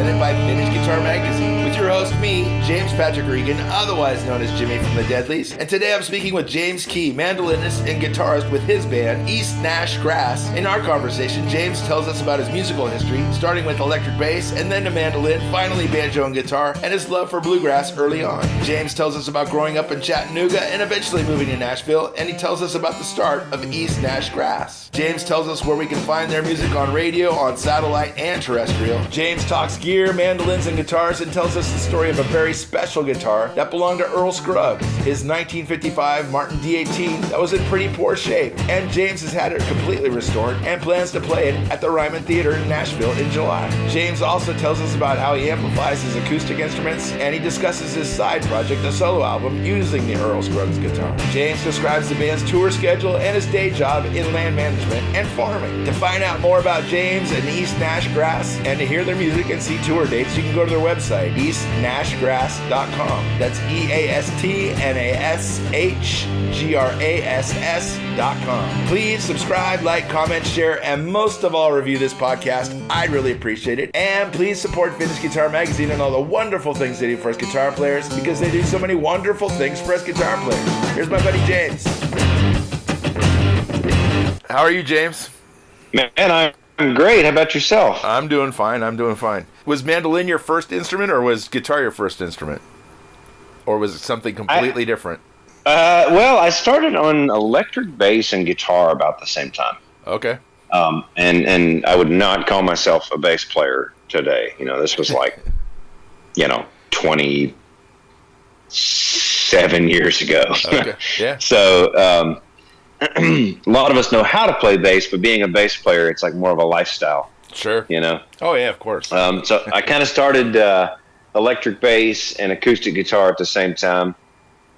presented by Vintage Guitar Magazine, with your host, me, James Patrick Regan, otherwise known as Jimmy from the Deadlies. And today I'm speaking with James Kee, mandolinist and guitarist with his band, East Nash Grass. In our conversation, James tells us about his musical history, starting with electric bass and then to mandolin, finally banjo and guitar, and his love for bluegrass early on. James tells us about growing up in Chattanooga and eventually moving to Nashville, and he tells us about the start of East Nash Grass. James tells us where we can find their music on radio, on satellite, and terrestrial. James talks gear, mandolins, and guitars and tells us the story of a very special guitar that belonged to Earl Scruggs, his 1955 Martin D18 that was in pretty poor shape, and James has had it completely restored and plans to play it at the Ryman Theater in Nashville in July. James also tells us about how he amplifies his acoustic instruments, and he discusses his side project, a solo album, using the Earl Scruggs guitar. James describes the band's tour schedule and his day job in land management and farming. To find out more about James and East Nash Grass and to hear their music and see tour dates, you can go to their website, eastnashgrass.com. That's EASTNASHGRASS.com. Please subscribe, like, comment, share, and most of all, review this podcast. I'd really appreciate it. And please support Vintage Guitar Magazine and all the wonderful things they do for us guitar players, because they do so many wonderful things for us guitar players. Here's my buddy James. How are you, James? Man, I'm great. How about yourself? I'm doing fine. Was mandolin your first instrument, or was guitar your first instrument? Or was it something completely different? Well, I started on electric bass and guitar about the same time. Okay. And I would not call myself a bass player today. This was like, 27 years ago. Okay. Yeah. So, a lot of us know how to play bass, but being a bass player, it's like more of a lifestyle. Sure. Oh, yeah, of course. So I kind of started electric bass and acoustic guitar at the same time.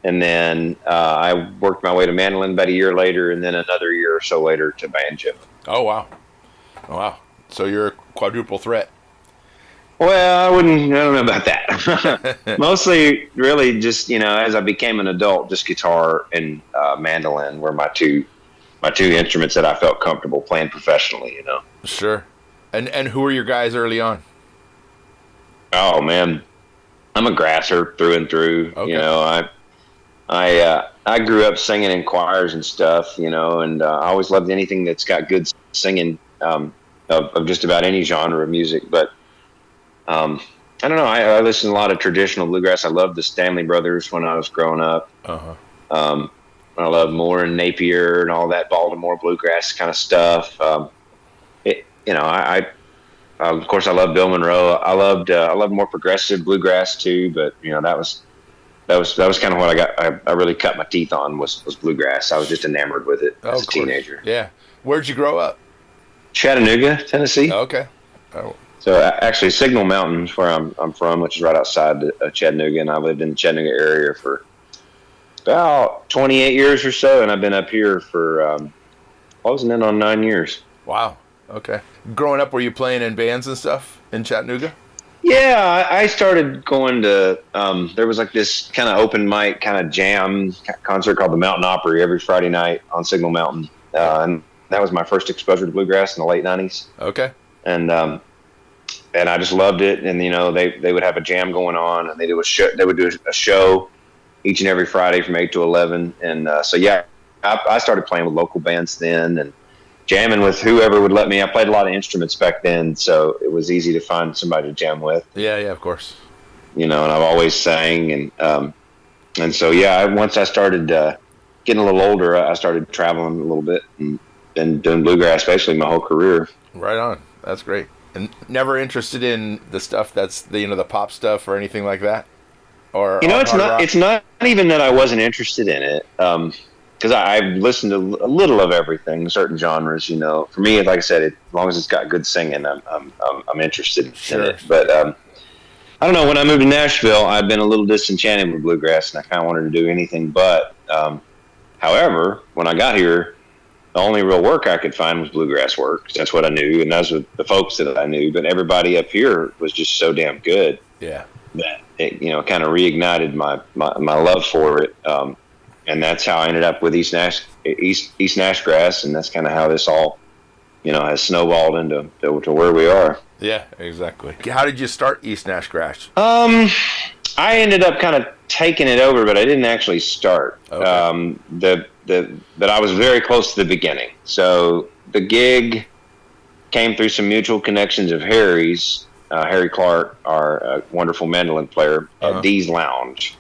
And then I worked my way to mandolin about a year later, and then another year or so later to banjo. Oh, wow. So you're a quadruple threat. Well, I don't know about that. Mostly, really, just, as I became an adult, just guitar and mandolin were my two instruments that I felt comfortable playing professionally, Sure. And who were your guys early on? Oh, man. I'm a grasser through and through. Okay. I grew up singing in choirs and stuff, and I always loved anything that's got good singing of just about any genre of music. But I don't know. I listened to a lot of traditional bluegrass. I loved the Stanley Brothers when I was growing up. Uh-huh. I loved Moore and Napier and all that Baltimore bluegrass kind of stuff. Of course, I loved Bill Monroe. I loved more progressive bluegrass too. But that was kind of what I really cut my teeth on was bluegrass. I was just enamored with it as a teenager. Yeah. Where'd you grow up? Chattanooga, Tennessee. Okay. Oh. So actually, Signal Mountain's where I'm from, which is right outside Chattanooga, and I lived in the Chattanooga area for about 28 years or so, and I've been up here for closing in on 9 years. Wow. Okay. Growing up, were you playing in bands and stuff in Chattanooga? Yeah, I started going to, there was like this kind of open mic kind of jam concert called the Mountain Opry every Friday night on Signal Mountain. And that was my first exposure to bluegrass in the late 90s. Okay. And I just loved it. And, they would have a jam going on, and they would do a show each and every Friday from 8 to 11. And so, yeah, I started playing with local bands then and jamming with whoever would let me. I played a lot of instruments back then, so it was easy to find somebody to jam with. Yeah, of course. And I've always sang, and so yeah. Once I started getting a little older, I started traveling a little bit and been doing bluegrass basically my whole career. Right on. That's great. And never interested in the stuff that's the pop stuff or anything like that, or it's not even that I wasn't interested in it. Because I've listened to a little of everything, certain genres. For me, like I said, as long as it's got good singing, I'm interested in it. But I don't know. When I moved to Nashville, I've been a little disenchanted with bluegrass, and I kind of wanted to do anything but. However, when I got here, the only real work I could find was bluegrass work. That's what I knew, and those were the folks that I knew. But everybody up here was just so damn good. Yeah. That it, kind of reignited my love for it. And that's how I ended up with East Nash Grass, and that's kind of how this all, has snowballed into to where we are. Yeah, exactly. How did you start East Nash Grass? I ended up kind of taking it over, but I didn't actually start. Okay. But I was very close to the beginning. So the gig came through some mutual connections of Harry's. Harry Clark, our wonderful mandolin player, at Dee's Lounge.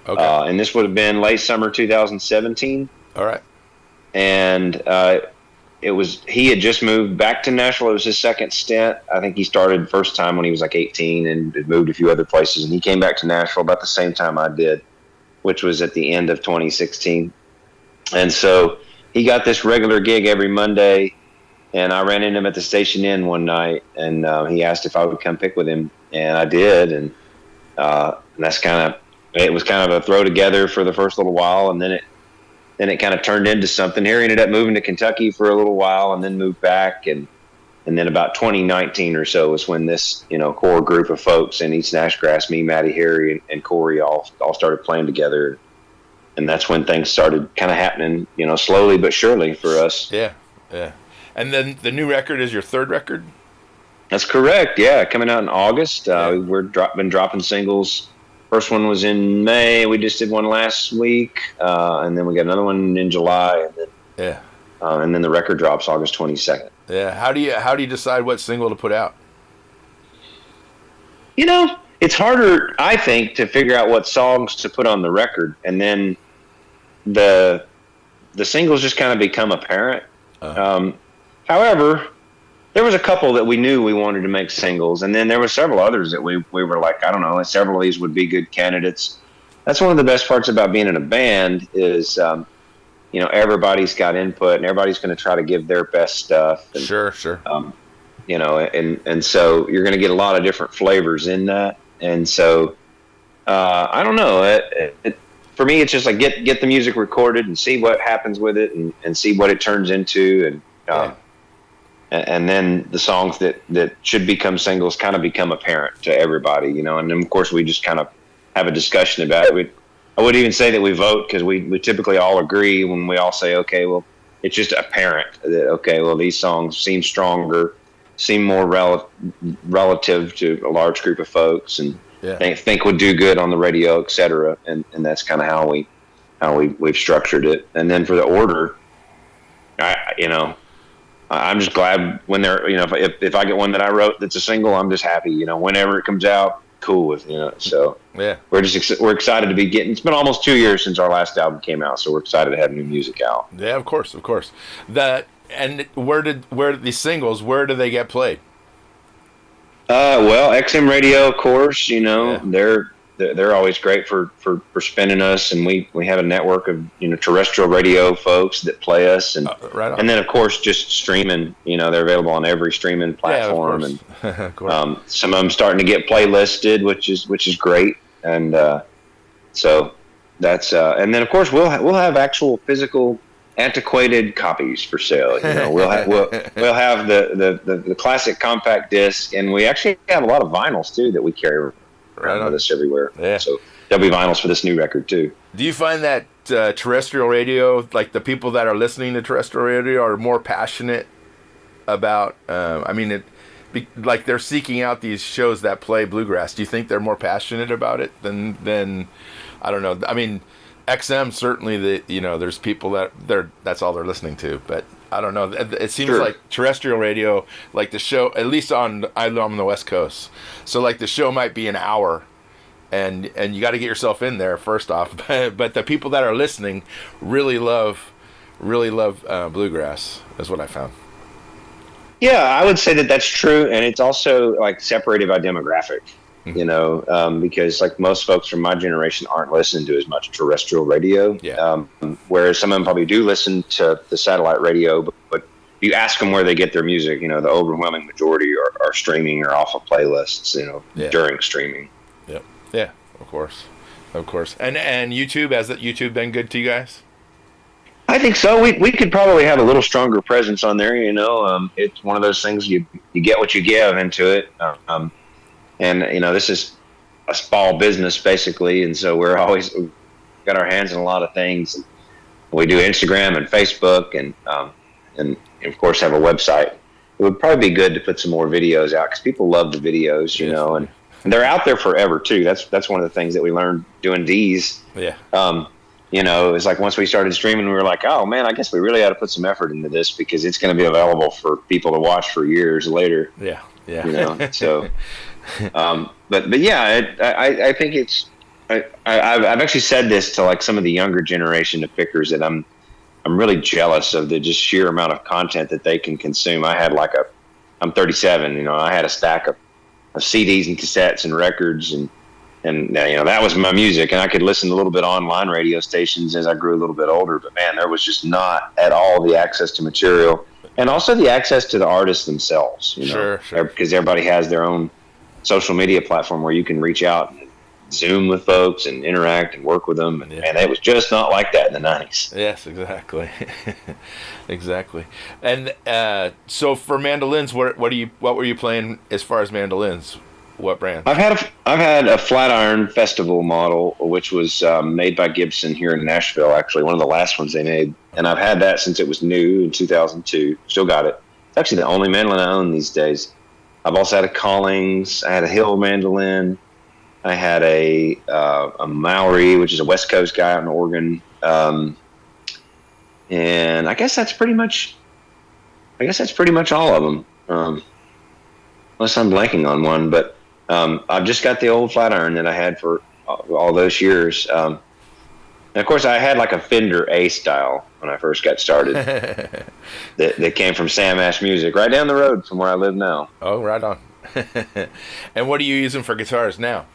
Okay. And this would have been late summer 2017. All right. And he had just moved back to Nashville. It was his second stint. I think he started first time when he was like 18 and had moved a few other places. And he came back to Nashville about the same time I did, which was at the end of 2016. And so he got this regular gig every Monday. And I ran into him at the Station Inn one night, and he asked if I would come pick with him, and I did. And that's it was kind of a throw together for the first little while, and then it kind of turned into something. Harry ended up moving to Kentucky for a little while, and then moved back, and then about 2019 or so was when this core group of folks in East Nash Grass, me, Maddie, Harry, and Corey all started playing together, and that's when things started kind of happening, slowly but surely for us. Yeah, yeah. And then the new record is your third record? That's correct. Yeah, coming out in August. We've been dropping singles. First one was in May. We just did one last week, and then we got another one in July. And then the record drops August 22nd. Yeah. How do you decide what single to put out? It's harder, I think, to figure out what songs to put on the record, and then the singles just kind of become apparent. However, there was a couple that we knew we wanted to make singles, and then there were several others that we were like, I don't know, several of these would be good candidates. That's one of the best parts about being in a band is, everybody's got input, and everybody's going to try to give their best stuff. And, Sure. And so you're going to get a lot of different flavors in that. And so, I don't know. For me, it's just like get the music recorded and see what happens with it, and see what it turns into, and then the songs that should become singles kind of become apparent to everybody, and then of course we just kind of have a discussion about it. I wouldn't even say that we vote, because we typically all agree when we all say, okay, well, it's just apparent that, okay, well, these songs seem stronger, seem more relative to a large group of folks, and think would do good on the radio, et cetera. And that's kind of how we've structured it. And then for the order, I'm just glad when they're, if I get one that I wrote that's a single, I'm just happy, whenever it comes out, cool with, so yeah, we're excited to be getting, it's been almost 2 years since our last album came out. So we're excited to have new music out. Yeah, of course. And where these singles, where do they get played? Well, XM radio, of course, they're always great for spinning us, and we have a network of terrestrial radio folks that play us, and right on. And then of course just streaming. They're available on every streaming platform, and some of them starting to get playlisted, which is great, and so that's and then of course we'll have actual physical antiquated copies for sale. We'll have the classic compact disc, and we actually have a lot of vinyls too that we carry around with us everywhere. Yeah. So there'll be vinyls for this new record too. Do you find that terrestrial radio, like the people that are listening to terrestrial radio, are more passionate about? Like they're seeking out these shows that play bluegrass. Do you think they're more passionate about it than I don't know? I mean, XM certainly. There's people that's all they're listening to, but I don't know. It seems like terrestrial radio, like the show, at least I'm on the West Coast, so like the show might be an hour, and you got to get yourself in there first off. But the people that are listening really love bluegrass. Is what I found. Yeah, I would say that that's true, and it's also like separated by demographic. Because like most folks from my generation aren't listening to as much terrestrial radio. Yeah. Whereas some of them probably do listen to the satellite radio, but you ask them where they get their music, the overwhelming majority are streaming or off of playlists, during streaming. Yep. Yeah, of course. And YouTube, has that YouTube been good to you guys? I think so. We could probably have a little stronger presence on there. It's one of those things you get what you give into it. And, this is a small business basically. And so we're always got our hands in a lot of things. We do Instagram and Facebook and of course have a website, would probably be good to put some more videos out, because people love the videos, you know, and they're out there forever too. That's one of the things that we learned doing these. Yeah. You know, it's like once we started streaming, we were like, oh man, I guess we really ought to put some effort into this, because it's going to be available for people to watch for years later. Yeah. Yeah. You know, so, but yeah, I think it's, I've actually said this to like some of the younger generation of pickers, that I'm really jealous of the just sheer amount of content that they can consume. I had I'm 37, you know, I had a stack of CDs and cassettes and records, and you know, that was my music, and I could listen to a little bit online radio stations as I grew a little bit older, but man, there was just not at all the access to material, and also the access to the artists themselves, you know, sure. Because everybody has their own social media platform where you can reach out and Zoom with folks and interact and work with them, and it was just not like that in the 90s. Yes, exactly. Exactly. And so for mandolins, what were you playing as far as mandolins? What brand? I've had a Flatiron Festival model, which was made by Gibson here in Nashville, actually one of the last ones they made, and I've had that since it was new in 2002. Still got it. It's actually the only mandolin I own these days. I've also had a Collings. I had a Hill mandolin. I had a Maori, which is a West Coast guy out in Oregon, and I guess that's pretty much all of them, unless I'm blanking on one. But I've just got the old Flatiron that I had for all those years. And of course, I had like a Fender A style when I first got started. that came from Sam Ash Music, right down the road from where I live now. Oh, right on. And what are you using for guitars now?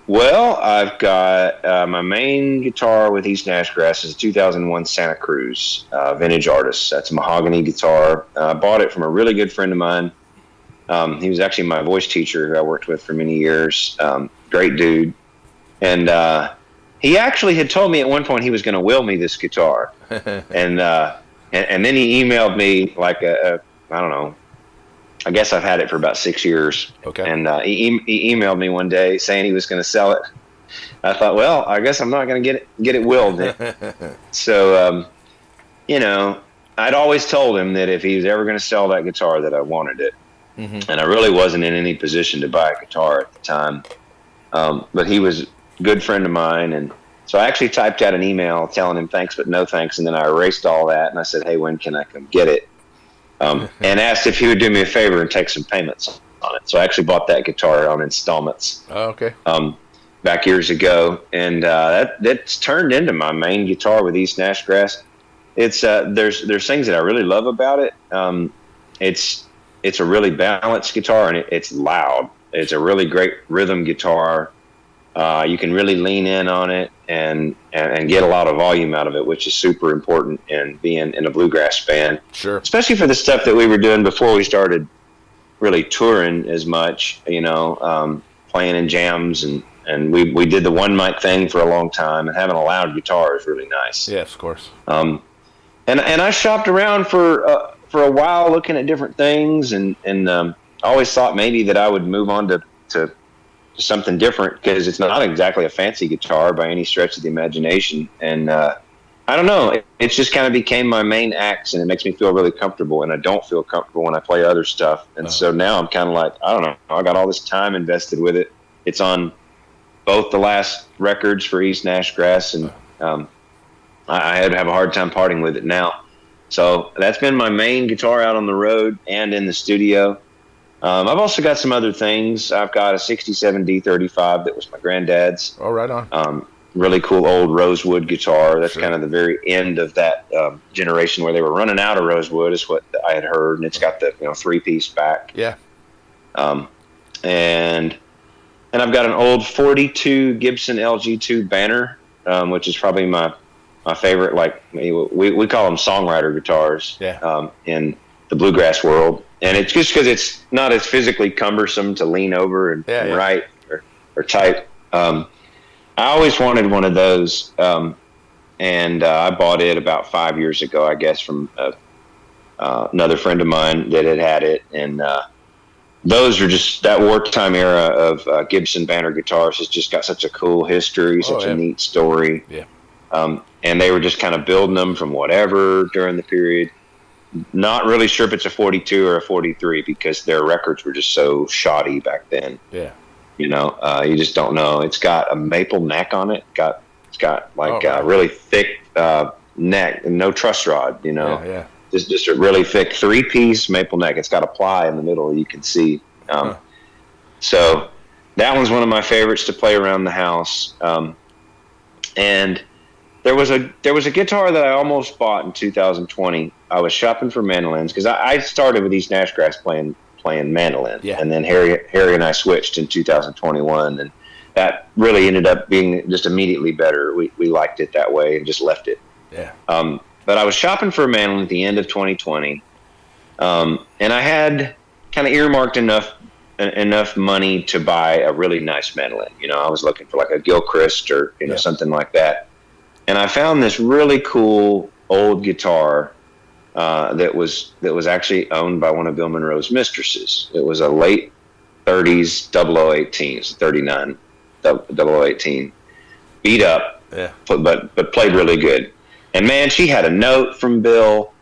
Well, I've got my main guitar with East Nash Grass is a 2001 Santa Cruz vintage artist. That's a mahogany guitar. I bought it from a really good friend of mine. He was actually my voice teacher who I worked with for many years. Great dude. And he actually had told me at one point he was going to will me this guitar. and then he emailed me like I don't know, I guess I've had it for about 6 years. Okay. And he emailed me one day saying he was going to sell it. I thought, well, I guess I'm not going to get it willed. So, you know, I'd always told him that if he was ever going to sell that guitar, that I wanted it. Mm-hmm. And I really wasn't in any position to buy a guitar at the time. But he was a good friend of mine. And so I actually typed out an email telling him thanks, but no thanks. And then I erased all that. And I said, hey, when can I come get it? And asked if he would do me a favor and take some payments on it. So I actually bought that guitar on installments. Oh, okay. Back years ago, and that's turned into my main guitar with East Nash Grass. It's there's things that I really love about it. It's a really balanced guitar, and it's loud. It's a really great rhythm guitar. You can really lean in on it and get a lot of volume out of it, which is super important in being in a bluegrass band. Sure. Especially for the stuff that we were doing before we started really touring as much, you know, playing in jams, and we did the one mic thing for a long time, and having a loud guitar is really nice. Yes, of course. And I shopped around for a while looking at different things, and I always thought maybe that I would move on to something different, because it's not exactly a fancy guitar by any stretch of the imagination. And I don't know, it just kind of became my main axe, and it makes me feel really comfortable, and I don't feel comfortable when I play other stuff. And so now I'm kind of like, I don't know, I got all this time invested with it. It's on both the last records for East Nash Grass, and I have a hard time parting with it now. So that's been my main guitar out on the road and in the studio. I've also got some other things. I've got a 67 D35 that was my granddad's. Oh, right on. Really cool old rosewood guitar. That's Sure. kind of the very end of that generation where they were running out of rosewood, is what I had heard. And it's got the 3-piece back. Yeah. And I've got an old 42 Gibson LG2 Banner, which is probably my favorite. Like we call them songwriter guitars. Yeah. In the bluegrass world. And it's just because it's not as physically cumbersome to lean over and write or type. I always wanted one of those, and I bought it about 5 years ago, I guess, from another friend of mine that had it. And those are just that wartime era of Gibson Banner guitars has just got such a cool history, such a neat story. Yeah. And they were just kind of building them from whatever during the period. Not really sure if it's a 42 or a 43 because their records were just so shoddy back then. Yeah. You just don't know. It's got a maple neck on it. It's got like a really thick neck and no truss rod. Yeah. Just a really thick 3-piece maple neck. It's got a ply in the middle. You can see. So that one's one of my favorites to play around the house. And there was a guitar that I almost bought in 2020. I was shopping for mandolins because I started with East Nash Grass playing mandolin, and then Harry and I switched in 2021, and that really ended up being just immediately better. We liked it that way and just left it. Yeah. But I was shopping for a mandolin at the end of 2020, and I had kind of earmarked enough money to buy a really nice mandolin. I was looking for like a Gilchrist or something like that, and I found this really cool old guitar that was actually owned by one of Bill Monroe's mistresses. It was a late 30s 0018, it's 39 0018, beat up, but played really good. And man, she had a note from Bill.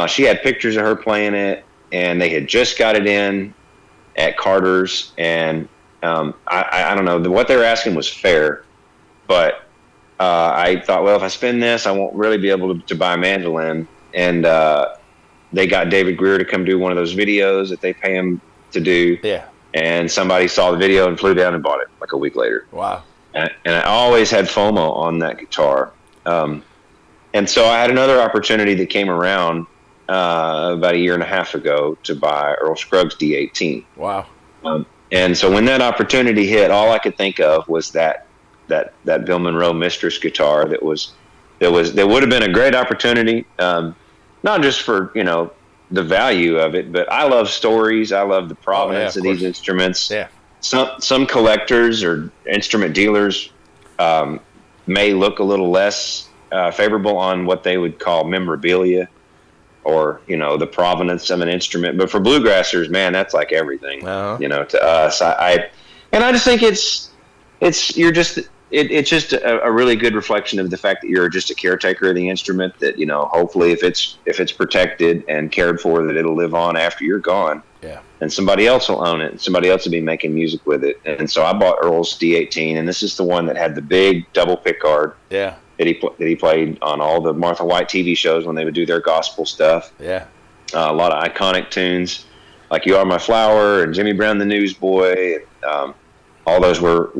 She had pictures of her playing it, and they had just got it in at Carter's. And I don't know, what they were asking was fair, but I thought, well, if I spend this, I won't really be able to buy a mandolin. And they got David Greer to come do one of those videos that they pay him to do. Yeah. And somebody saw the video and flew down and bought it like a week later. Wow. And I always had FOMO on that guitar. And so I had another opportunity that came around about a year and a half ago to buy Earl Scruggs D18. Wow. And so when that opportunity hit, all I could think of was that Bill Monroe mistress guitar that would have been a great opportunity, not just for the value of it, but I love stories. I love the provenance of these instruments. Yeah. Some collectors or instrument dealers may look a little less favorable on what they would call memorabilia or the provenance of an instrument. But for bluegrassers, man, that's like everything. To us, I just think it's just a really good reflection of the fact that you're just a caretaker of the instrument, that hopefully if it's protected and cared for, that it'll live on after you're gone. Yeah. And somebody else will own it, and somebody else will be making music with it. And so I bought Earl's D18, and this is the one that had the big double pickguard. Yeah. That he played on all the Martha White TV shows when they would do their gospel stuff. Yeah. A lot of iconic tunes like "You Are My Flower" and "Jimmy Brown the Newsboy." All those were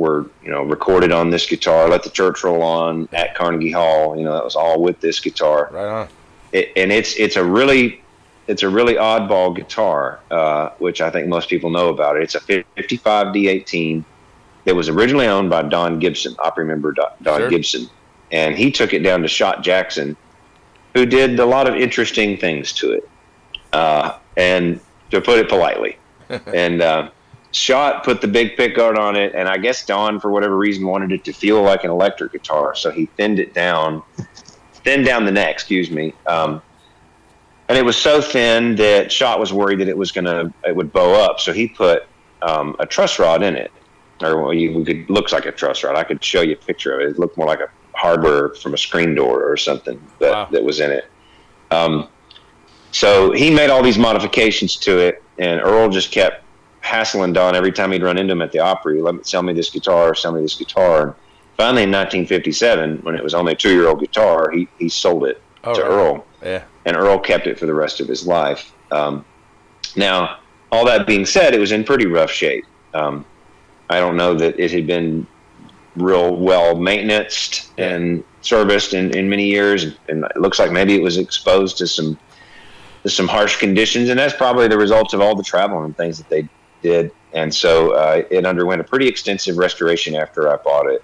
recorded on this guitar. "Let the Church Roll On" at Carnegie Hall. That was all with this guitar. Right on. It's a really oddball guitar, which I think most people know about it. It's a 55 D18 that was originally owned by Don Gibson, opera member Don Gibson, and he took it down to Shot Jackson, who did a lot of interesting things to it, and to put it politely, and. Shot put the big pickguard on it, and I guess Don, for whatever reason, wanted it to feel like an electric guitar, so he thinned down the neck, and it was so thin that Shot was worried that it would bow up, so he put a truss rod in it, or looks like a truss rod. I could show you a picture of it. It looked more like a hardware from a screen door or something that was in it. So he made all these modifications to it, and Earl just kept hassling Don every time he'd run into him at the Opry. Sell me this guitar. And finally, in 1957, when it was only a 2-year-old guitar, he sold it to Earl. Yeah. And Earl kept it for the rest of his life. Now, all that being said, it was in pretty rough shape. I don't know that it had been real well maintained and serviced in many years, and it looks like maybe it was exposed to some harsh conditions, and that's probably the result of all the travel and things that they did. And so it underwent a pretty extensive restoration after I bought it.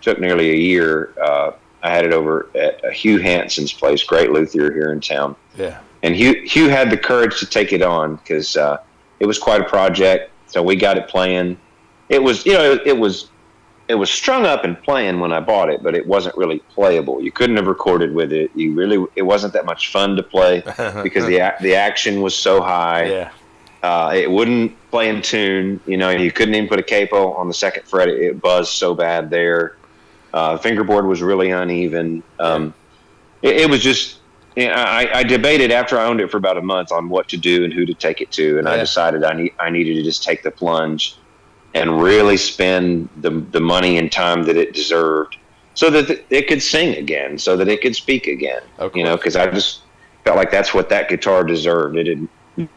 Took nearly a year. I had it over at Hugh Hanson's place, great luthier here in town. Yeah. And Hugh had the courage to take it on because it was quite a project. So we got it playing. It was strung up and playing when I bought it, but it wasn't really playable. You couldn't have recorded with it. It wasn't that much fun to play because the action was so high. Yeah. It wouldn't play in tune. You couldn't even put a capo on the second fret. It buzzed so bad there. The fingerboard was really uneven. It was just I debated after I owned it for about a month on what to do and who to take it to, and I decided I needed to just take the plunge and really spend the money and time that it deserved, so that it could sing again, so that it could speak again. Because I just felt like that's what that guitar deserved.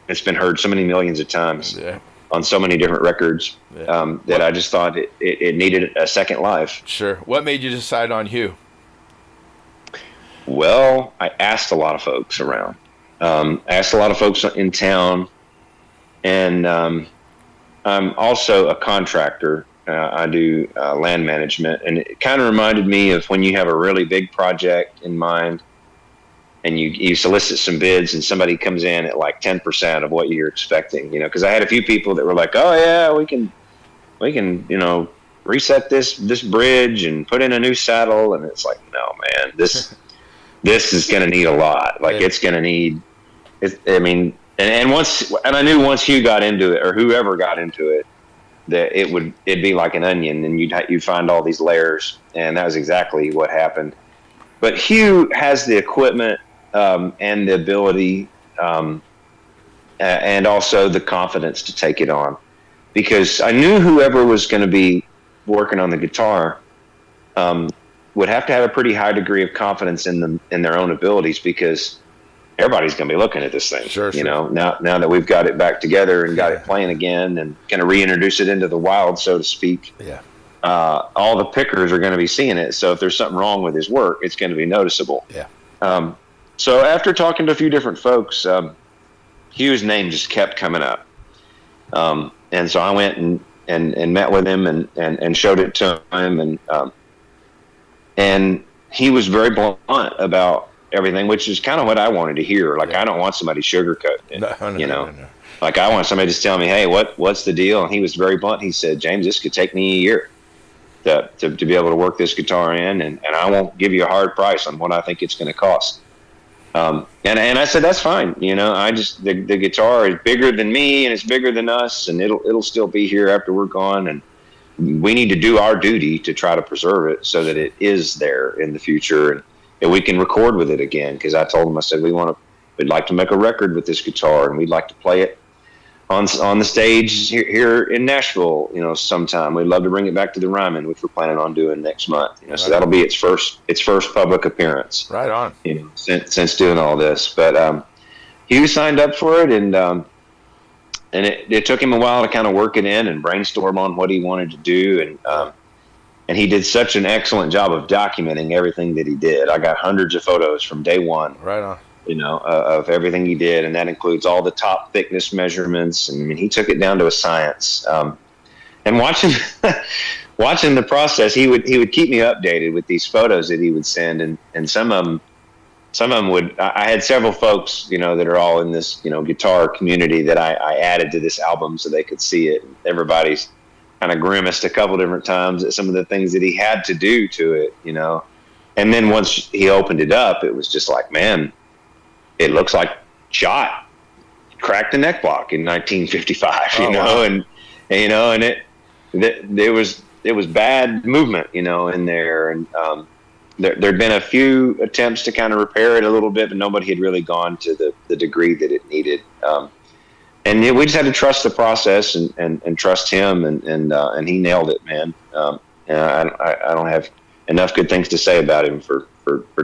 It's been heard so many millions of times on so many different records that I just thought it needed a second life. Sure. What made you decide on Hugh? Well, I asked a lot of folks around. I asked a lot of folks in town, and I'm also a contractor. I do land management, and it kind of reminded me of when you have a really big project in mind, and you solicit some bids, and somebody comes in at like 10% of what you're expecting. Because I had a few people that were like, "Oh yeah, we can, reset this bridge and put in a new saddle," and it's like, no, man, this is going to need a lot. Like it's going to need it. I mean, and I knew once Hugh got into it, or whoever got into it, that it'd be like an onion, and you'd find all these layers, and that was exactly what happened. But Hugh has the equipment and the ability, and also the confidence to take it on, because I knew whoever was going to be working on the guitar would have to have a pretty high degree of confidence in their own abilities, because everybody's going to be looking at this thing. Sure. Now that we've got it back together and got it playing again and going to reintroduce it into the wild, so to speak. Yeah. All the pickers are going to be seeing it. So if there's something wrong with his work, it's going to be noticeable. Yeah. So after talking to a few different folks, Hugh's name just kept coming up. And so I went and met with him and showed it to him, and he was very blunt about everything, which is kind of what I wanted to hear. Like, I don't want somebody sugarcoating it, No. Like, I want somebody just telling me, hey, what's the deal? And he was very blunt. He said, James, this could take me a year to be able to work this guitar in, and I won't give you a hard price on what I think it's going to cost. And I said, that's fine. I just, the guitar is bigger than me, and it's bigger than us, and it'll still be here after we're gone. And we need to do our duty to try to preserve it so that it is there in the future, and we can record with it again. Because I told him, I said, we'd like to make a record with this guitar, and we'd like to play it on the stage here in Nashville, sometime. We'd love to bring it back to the Ryman, which we're planning on doing next month. So that'll be its first public appearance. Right on. Since doing all this, but Hugh signed up for it, and it took him a while to kind of work it in and brainstorm on what he wanted to do, and he did such an excellent job of documenting everything that he did. I got hundreds of photos from day one. Right on. Of everything he did, and that includes all the top thickness measurements. And I mean, he took it down to a science. And watching the process, he would keep me updated with these photos that he would send, and some of them would. I had several folks, that are all in this, guitar community that I added to this album so they could see it. Everybody's kind of grimaced a couple different times at some of the things that he had to do to it, And then once he opened it up, it was just like, man, it looks like Schott cracked a neck block in 1955, wow. and it was bad movement, in there, and there'd been a few attempts to kind of repair it a little bit, but nobody had really gone to the degree that it needed, and we just had to trust the process and trust him, and he nailed it, man. And I don't have enough good things to say about him for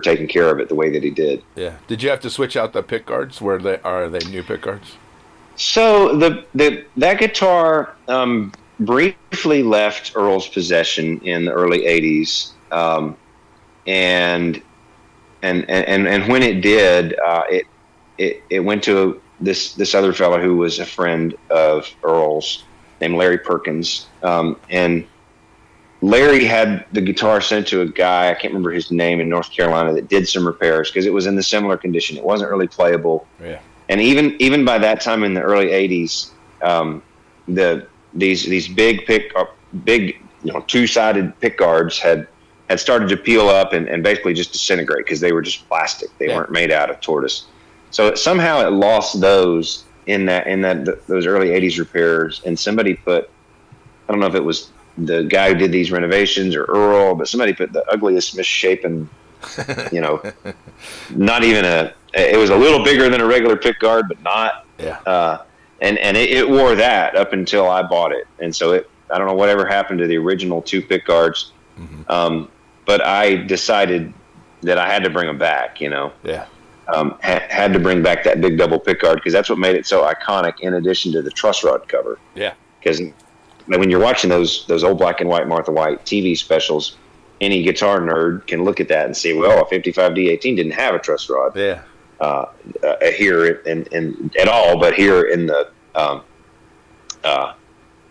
taking care of it the way that he did. Yeah. Did you have to switch out the pick guards? Are they new pick guards? So that guitar briefly left Earl's possession in the early '80s, and when it did, it went to this other fellow who was a friend of Earl's named Larry Perkins, and Larry had the guitar sent to a guy, I can't remember his name, in North Carolina, that did some repairs because it was in the similar condition. It wasn't really playable. Yeah. And even by that time in the early '80s, these big two-sided pick guards had started to peel up and basically just disintegrate because they were just plastic. They weren't made out of tortoise. So somehow it lost those in those early '80s repairs, and somebody put, I don't know if it was the guy who did these renovations or Earl, but somebody put the ugliest misshapen, not even a it was a little bigger than a regular pick guard, but not. Yeah. And it wore that up until I bought it, and so I don't know whatever happened to the original 2 pick guards, but I decided that I had to bring them back. Yeah. Had to bring back that big double pick guard because that's what made it so iconic. In addition to the truss rod cover. Yeah. Because when you're watching those old black and white Martha White TV specials, any guitar nerd can look at that and say, well, a 55 D18 didn't have a truss rod. Yeah. Here in at all, but here in the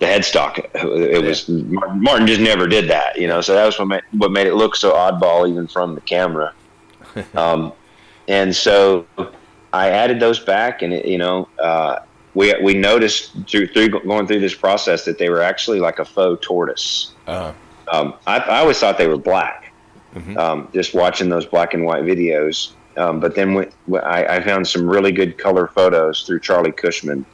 headstock, it was Martin just never did that, So that was what made it look so oddball, even from the camera. And so I added those back, and we noticed through going through this process that they were actually like a faux tortoise. I always thought they were black, just watching those black and white videos. But then I found some really good color photos through Charlie Cushman,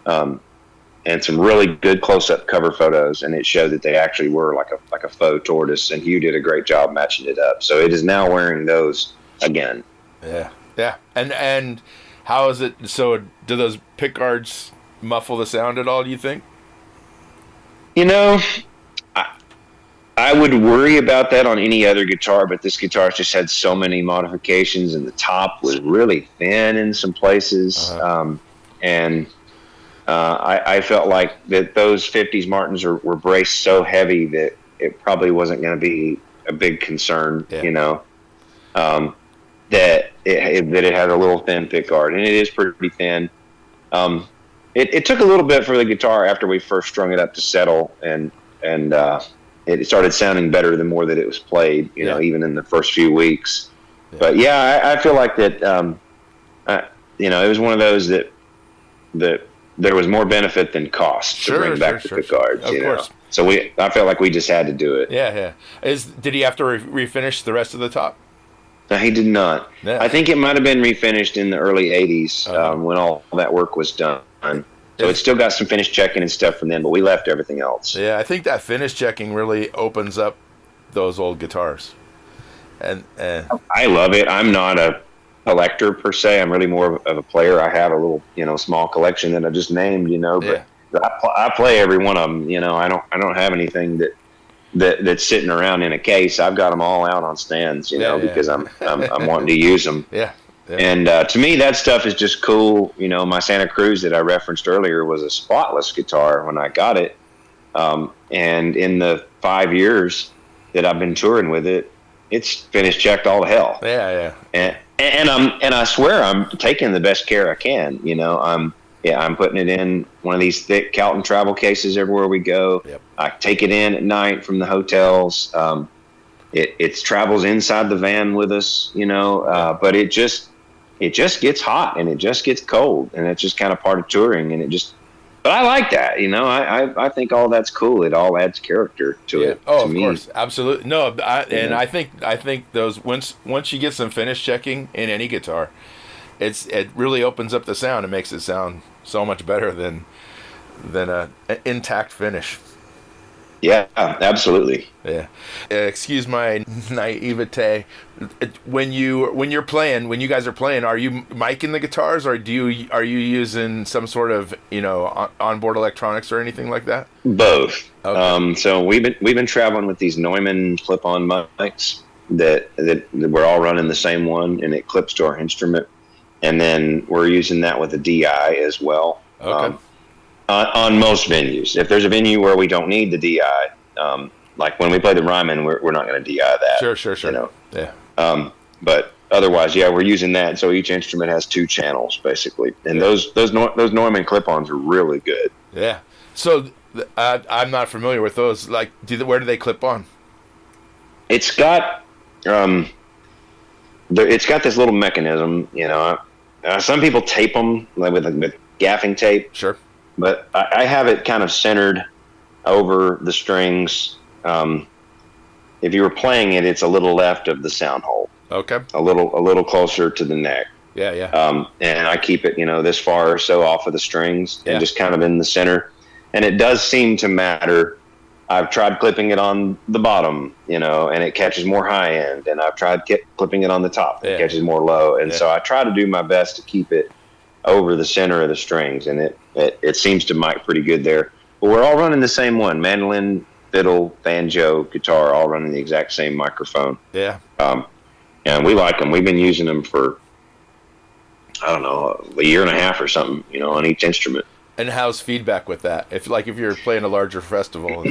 and some really good close-up cover photos, and it showed that they actually were like a faux tortoise. And Hugh did a great job matching it up. So it is now wearing those again. Yeah, yeah. And how is it? So do those pick guards muffle the sound at all? Do you think? I would worry about that on any other guitar, but this guitar just had so many modifications, and the top was really thin in some places. I felt like that those 50s Martins were braced so heavy that it probably wasn't going to be a big concern, that it had a little thin pick guard, and it is pretty thin. It took a little bit for the guitar after we first strung it up to settle, and it started sounding better the more that it was played, even in the first few weeks. Yeah. But I feel like that, it was one of those that there was more benefit than cost to bring back the pick guards, Of course. So I felt like we just had to do it. Yeah, yeah. Did he have to refinish the rest of the top? No, he did not. Yeah. I think it might have been refinished in the early 80s when all that work was done. So it's still got some finish checking and stuff from then, but we left everything else. Yeah, I think that finish checking really opens up those old guitars. And I love it. I'm not a collector per se. I'm really more of a player. I have a little, small collection that I just named, but I play every one of them. I don't have anything that's sitting around in a case. I've got them all out on stands, because I'm wanting to use them. Yeah. Yeah. And to me, that stuff is just cool. My Santa Cruz that I referenced earlier was a spotless guitar when I got it. And in the 5 years that I've been touring with it, it's finish checked all to hell. Yeah, yeah. And I swear I'm taking the best care I can. I'm putting it in one of these thick Calton travel cases everywhere we go. Yep. I take it in at night from the hotels. It travels inside the van with us, but it just gets hot and it just gets cold, and it's just kind of part of touring, but I like that, I think all that's cool. It all adds character to it. Oh, to of me. course. Absolutely. No, I think those, once you get some finish checking in any guitar, it really opens up the sound and makes it sound so much better than an intact finish. Yeah, absolutely. Yeah. Excuse my naivete. When you guys are playing, are you miking the guitars, or are you using some sort of onboard electronics or anything like that? Both. Okay. So we've been traveling with these Neumann clip-on mics that we're all running the same one, and it clips to our instrument, and then we're using that with a DI as well. Okay. On most venues. If there's a venue where we don't need the DI, like when we play the Ryman, we're not going to DI that. Sure. Yeah. But otherwise, we're using that. So each instrument has 2 channels basically, and those Neumann clip-ons are really good. Yeah. So I'm not familiar with those. Like, where do they clip on? It's got it's got this little mechanism. Some people tape them like with gaffing tape. Sure. But I have it kind of centered over the strings. If you were playing it, it's a little left of the sound hole. Okay. A little closer to the neck. Yeah. And I keep it, this far or so off of the strings, and just kind of in the center. And it does seem to matter I've tried clipping it on the bottom, and it catches more high end. And I've tried clipping it on the top, and it catches more low. And so I try to do my best to keep it over the center of the strings, and it seems to mic pretty good there. But we're all running the same one: mandolin, fiddle, banjo, guitar, all running the exact same microphone. Yeah. And we like them. We've been using them for, I don't know, a year and a half or something, on each instrument. And how's feedback with that? If you're playing a larger festival,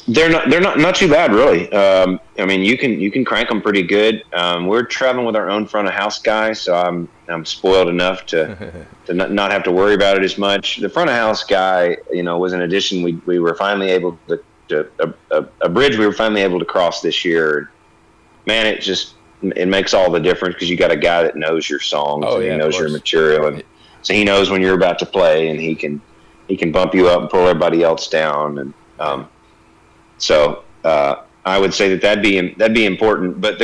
they're not too bad, really. I mean, you can crank them pretty good. We're traveling with our own front of house guy, so I'm spoiled enough to not have to worry about it as much. The front of house guy, was an addition. We were finally able to a bridge we were finally able to cross this year. Man, it makes all the difference because you got a guy that knows your songs and he knows your material, and so he knows when you're about to play, and he can bump you up and pull everybody else down, and so I would say that'd be important. But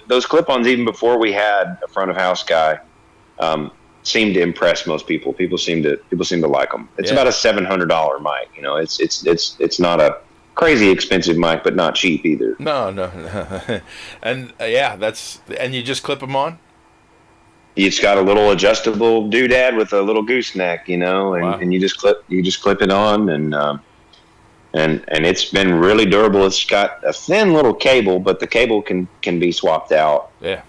those clip-ons, even before we had a front of house guy, seemed to impress most people. People seem to like them. It's about a $700 mic. It's not a crazy expensive mic, but not cheap either. No. And and you just clip them on? It's got a little adjustable doodad with a little gooseneck, and you just clip it on, and it's been really durable. It's got a thin little cable, but the cable can be swapped out. Yeah.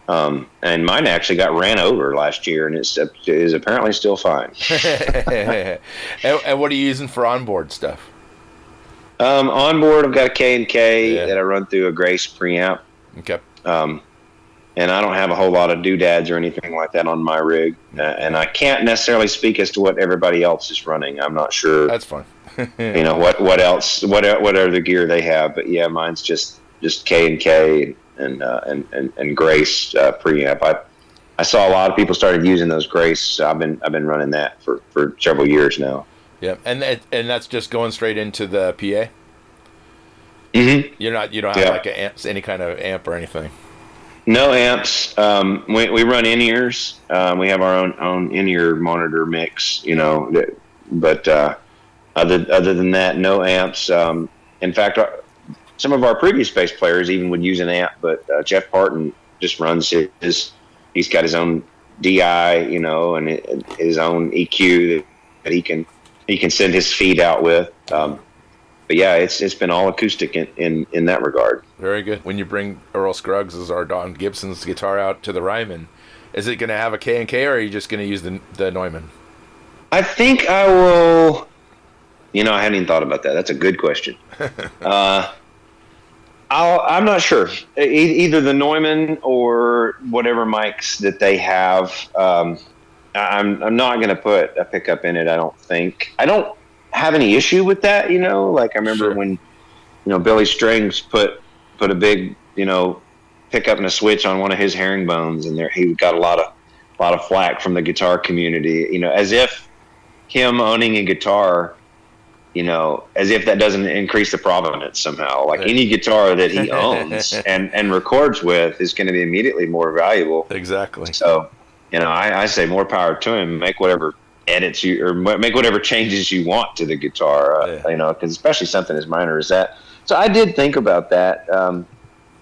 And mine actually got ran over last year, and it is apparently still fine. And what are you using for onboard stuff? Onboard, I've got a K&K that I run through a Grace preamp. Okay. And I don't have a whole lot of doodads or anything like that on my rig. And I can't necessarily speak as to what everybody else is running. I'm not sure. That's fine. What else, what other gear they have. But yeah, mine's just K&K and Grace preamp. I saw a lot of people started using those Grace. So I've been running that for several years now. Yeah, and that's just going straight into the PA. Mm-hmm. You don't have any kind of amp or anything. No amps. We run in-ears. We have our own in-ear monitor mix. But other than that, no amps. In fact, some of our previous bass players even would use an amp, but Jeff Parton just runs he's got his own DI, and his own EQ that he can send his feed out with. But yeah, it's been all acoustic in that regard. Very good. When you bring Earl Scruggs as our Don Gibson's guitar out to the Ryman, is it going to have a K&K, or are you just going to use the Neumann? I think I will. I hadn't even thought about that. That's a good question. I'm not sure. Either the Neumann or whatever mics that they have. I'm not going to put a pickup in it, I don't think. I don't have any issue with that, Like I remember when, Billy Strings put a big, pickup and a switch on one of his herringbones, and he got a lot of flack from the guitar community, as if him owning a guitar, as if that doesn't increase the provenance somehow. Like any guitar that he owns and records with is going to be immediately more valuable. Exactly. So, I say more power to him. Make whatever edits or make whatever changes you want to the guitar. Because especially something as minor as that. So I did think about that,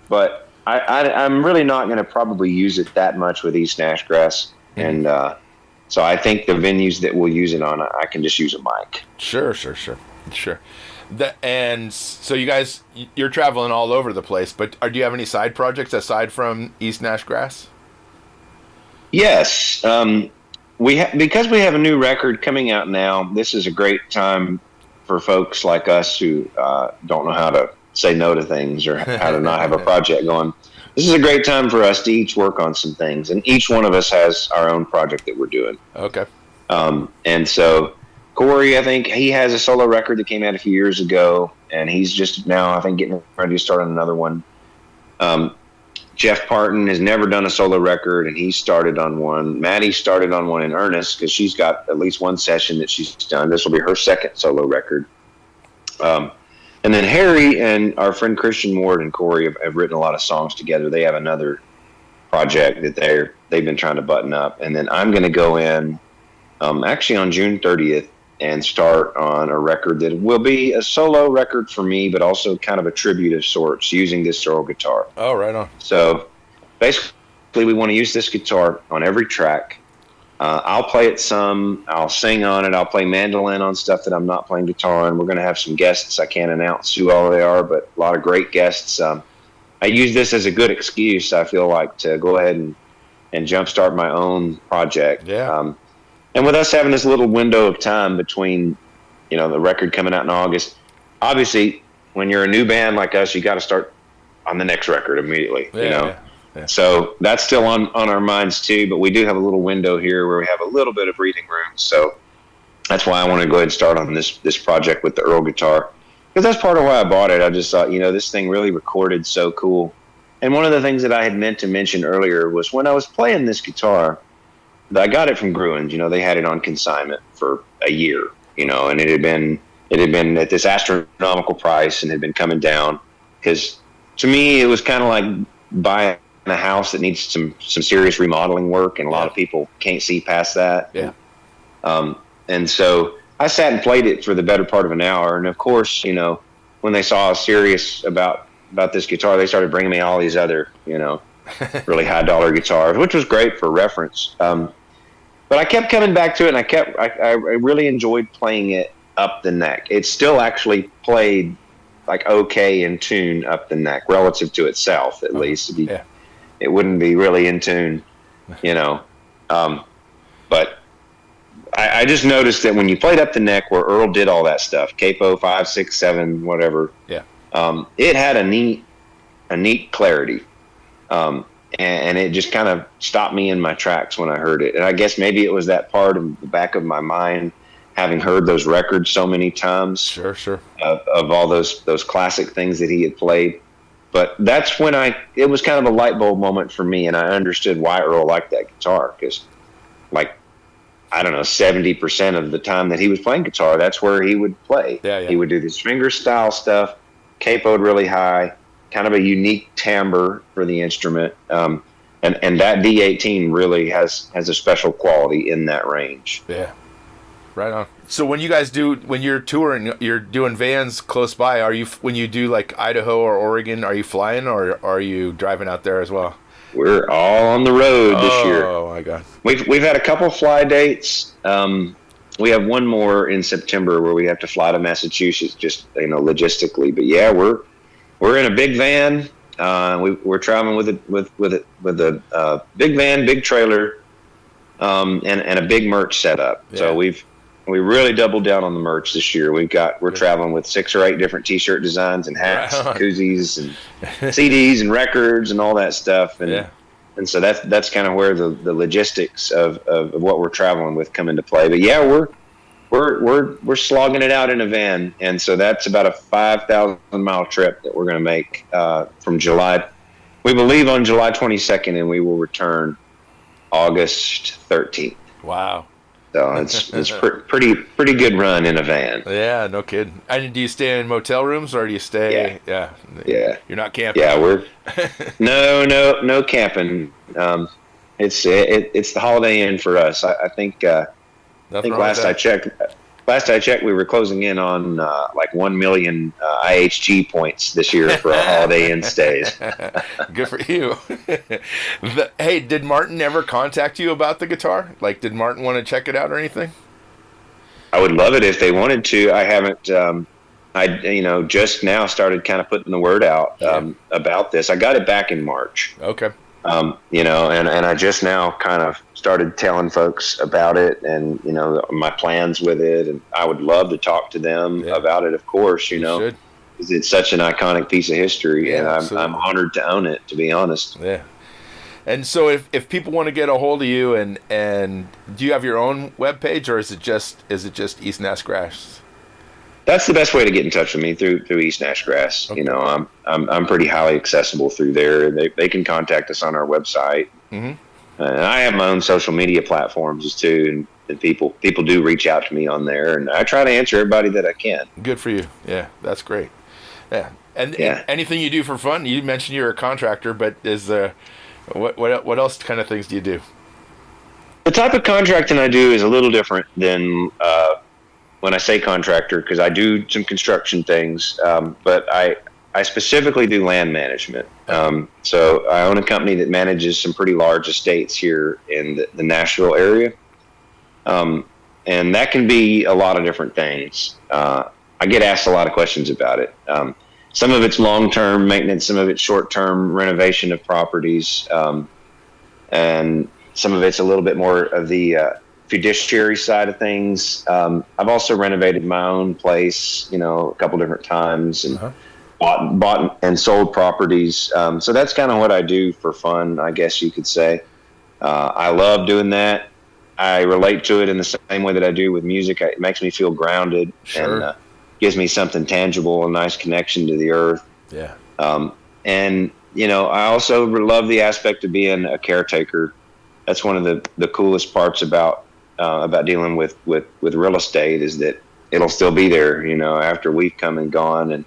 but I'm really not going to probably use it that much with East Nash Grass, and so I think the venues that we'll use it on, I can just use a mic. Sure. And so you guys, you're traveling all over the place, but do you have any side projects aside from East Nash Grass? Yes. Because we have a new record coming out now, this is a great time for folks like us who don't know how to say no to things or how to not have a project going. This is a great time for us to each work on some things, and each one of us has our own project that we're doing. Okay. And so Corey, I think he has a solo record that came out a few years ago, and he's just now, I think, getting ready to start on another one. Jeff Parton has never done a solo record, and he started on one. Maddie started on one in earnest because she's got at least one session that she's done. This will be her second solo record. And then Harry and our friend Christian Ward and Corey have written a lot of songs together. They have another project that they've been trying to button up. And then I'm going to go in actually on June 30th and start on a record that will be a solo record for me, but also kind of a tribute of sorts using this Earl guitar. Oh, right on. So basically we want to use this guitar on every track. I'll play it some, I'll sing on it, I'll play mandolin on stuff that I'm not playing guitar on. We're going to have some guests. I can't announce who all they are, but a lot of great guests. I use this as a good excuse, I feel like, to go ahead and jumpstart my own project. Yeah. And with us having this little window of time between, the record coming out in August, obviously when you're a new band like us, you got to start on the next record immediately, Yeah. So that's still on our minds too, but we do have a little window here where we have a little bit of breathing room. So that's why I want to go ahead and start on this project with the Earl guitar, because that's part of why I bought it. I just thought, this thing really recorded so cool. And one of the things that I had meant to mention earlier was when I was playing this guitar, I got it from Gruen's. They had it on consignment for a year, and it had been at this astronomical price and had been coming down, because to me it was kind of like buying a house that needs some serious remodeling work, and a lot of people can't see past that. Yeah. And so I sat and played it for the better part of an hour, and of course, when they saw I was serious about this guitar, they started bringing me all these other, really high dollar guitars, which was great for reference. But I kept coming back to it, and I really enjoyed playing it up the neck. It's still actually played like okay in tune up the neck relative to itself, at least. It wouldn't be really in tune, but I just noticed that when you played up the neck where Earl did all that stuff, capo 5, 6, 7, whatever. Yeah. It had a neat clarity. And it just kind of stopped me in my tracks when I heard it. And I guess maybe it was that part of the back of my mind, having heard those records so many times. Sure. Of all those classic things that he had played. But that's when it was kind of a light bulb moment for me, and I understood why Earl liked that guitar, because, 70% of the time that he was playing guitar, that's where he would play. Yeah. He would do this finger style stuff, capoed really high, kind of a unique timbre for the instrument. And that D18 really has a special quality in that range. Yeah. Right on. So when you're touring, you're doing vans close by, when you do like Idaho or Oregon, are you flying or are you driving out there as well? We're all on the road this year. Oh my God. We've had a couple fly dates. We have one more in September where we have to fly to Massachusetts, just logistically. But yeah, we're in a big van. We're traveling with a big van, big trailer, and a big merch setup. Yeah. So we really doubled down on the merch this year. We're traveling with 6 or 8 different T-shirt designs and hats, and koozies, and CDs and records and all that stuff. And so that's kind of where the logistics of what we're traveling with come into play. But yeah, we're slogging it out in a van, and so that's about a 5,000 mile trip that we're going to make from July. We will leave on July 22nd, and we will return August 13th. Wow. So it's pretty good run in a van. Yeah, no kidding. And do you stay in motel rooms or do you stay? Yeah. You're not camping. Yeah, no camping. It's the Holiday Inn for us. I think last I checked, we were closing in on 1 million IHG points this year for our Holiday Inn stays. Good for you. Hey, did Martin ever contact you about the guitar? Did Martin want to check it out or anything? I would love it if they wanted to. I haven't. I just now started kind of putting the word out about this. I got it back in March. Okay. And I just now kind of started telling folks about it and, my plans with it. And I would love to talk to them about it, of course, because it's such an iconic piece of history. And I'm honored to own it, to be honest. Yeah. And so if people want to get a hold of you and do you have your own webpage or is it just East Nash Grass? That's the best way to get in touch with me through East Nash Grass. Okay. I'm pretty highly accessible through there. They can contact us on our website. Mm-hmm. And I have my own social media platforms too, and people do reach out to me on there, and I try to answer everybody that I can. Good for you. Yeah, that's great. Yeah, and anything you do for fun? You mentioned you're a contractor, but is what else kind of things do you do? The type of contracting I do is a little different than when I say contractor, because I do some construction things, but I specifically do land management. So I own a company that manages some pretty large estates here in the Nashville area. And that can be a lot of different things. I get asked a lot of questions about it. Some of it's long-term maintenance, some of it's short-term renovation of properties, and some of it's a little bit more of the fiduciary side of things. I've also renovated my own place, a couple different times, and bought and sold properties. So that's kind of what I do for fun, I guess you could say. I love doing that. I relate to it in the same way that I do with music. It makes me feel grounded. Sure. And gives me something tangible, a nice connection to the earth. Yeah. And I also love the aspect of being a caretaker. That's one of the coolest parts about dealing with real estate, is that it'll still be there, after we've come and gone, and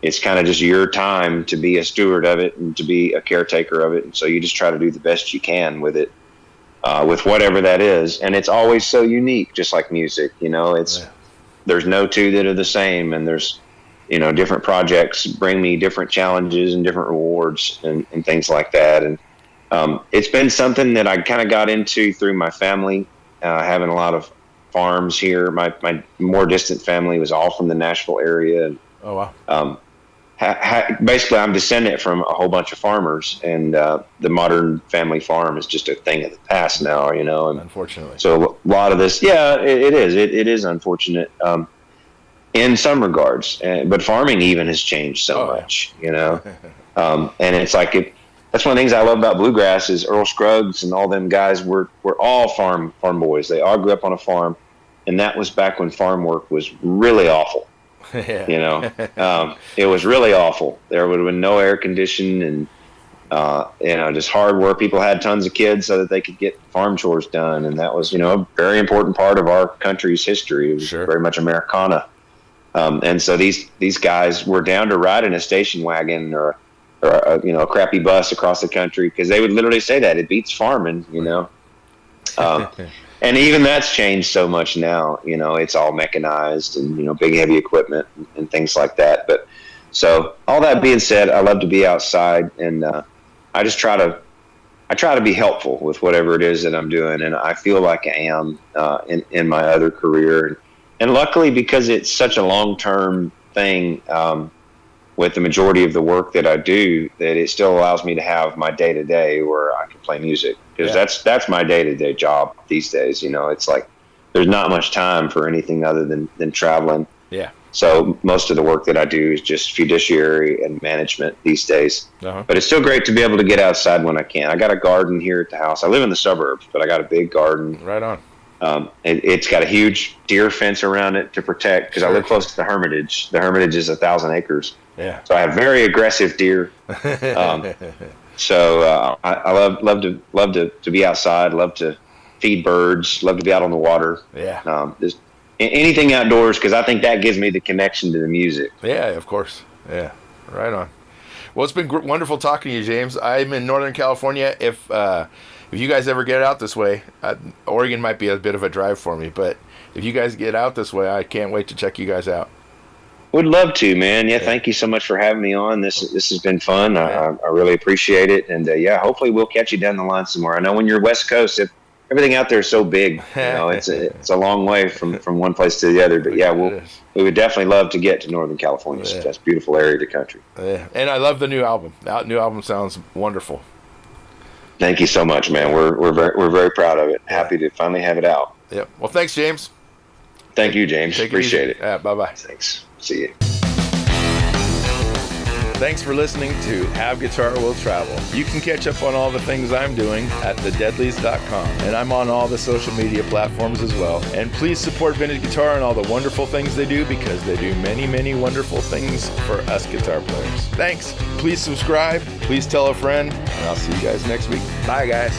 it's kind of just your time to be a steward of it and to be a caretaker of it. And so you just try to do the best you can with it, with whatever that is. And it's always so unique, just like music, there's no two that are the same, and there's, different projects bring me different challenges and different rewards and things like that. And it's been something that I kind of got into through my family, having a lot of farms here. My more distant family was all from the Nashville area. And, oh, wow. Basically, I'm descendant from a whole bunch of farmers, and the modern family farm is just a thing of the past now, And unfortunately. So a lot of this, it is. It is unfortunate in some regards, but farming even has changed so much, and it's like that's one of the things I love about bluegrass is Earl Scruggs and all them guys were all farm boys. They all grew up on a farm, and that was back when farm work was really awful. It was really awful. There would have been no air conditioning, and just hard work. People had tons of kids so that they could get farm chores done, and that was a very important part of our country's history. It was very much Americana, and so these guys were down to ride in a station wagon or a crappy bus across the country, because they would literally say that it beats farming. And even that's changed so much now, it's all mechanized and, big, heavy equipment and things like that. But so all that being said, I love to be outside, and I just try to be helpful with whatever it is that I'm doing. And I feel like I am in my other career. And luckily, because it's such a long-term thing, with the majority of the work that I do, that it still allows me to have my day-to-day where I can play music, because that's my day-to-day job these days. It's like there's not much time for anything other than traveling. Yeah. So most of the work that I do is just fiduciary and management these days. But it's still great to be able to get outside when I can. I got a garden here at the house. I live in the suburbs, but I got a big garden. Right on. It's got a huge deer fence around it to protect, because I live close to the Hermitage. The Hermitage is 1,000 acres. Yeah. So I have very aggressive deer. So I love to be outside. Love to feed birds. Love to be out on the water. Yeah. Just anything outdoors, because I think that gives me the connection to the music. Yeah, of course. Yeah. Right on. Well, it's been wonderful talking to you, James. I'm in Northern California. If you guys ever get out this way, Oregon might be a bit of a drive for me, but if you guys get out this way, I can't wait to check you guys out. Would love to, man. Yeah, thank you so much for having me on. This has been fun. I really appreciate it. And hopefully we'll catch you down the line somewhere. I know when you're West Coast, everything out there is so big. It's a long way from one place to the other. But we would definitely love to get to Northern California. Yeah. That's a beautiful area of the country. Yeah. And I love the new album. The new album sounds wonderful. Thank you so much, man. We're very proud of it. Happy to finally have it out. Yep. Well, thanks, James. Thank you, James. Appreciate it. Bye-bye. Thanks. See you. Thanks for listening to Have Guitar Will Travel. You can catch up on all the things I'm doing at thedeadlies.com, and I'm on all the social media platforms as well. And please support Vintage Guitar and all the wonderful things they do, because they do many, many wonderful things for us guitar players. Thanks. Please subscribe. Please tell a friend, and I'll see you guys next week. Bye, guys.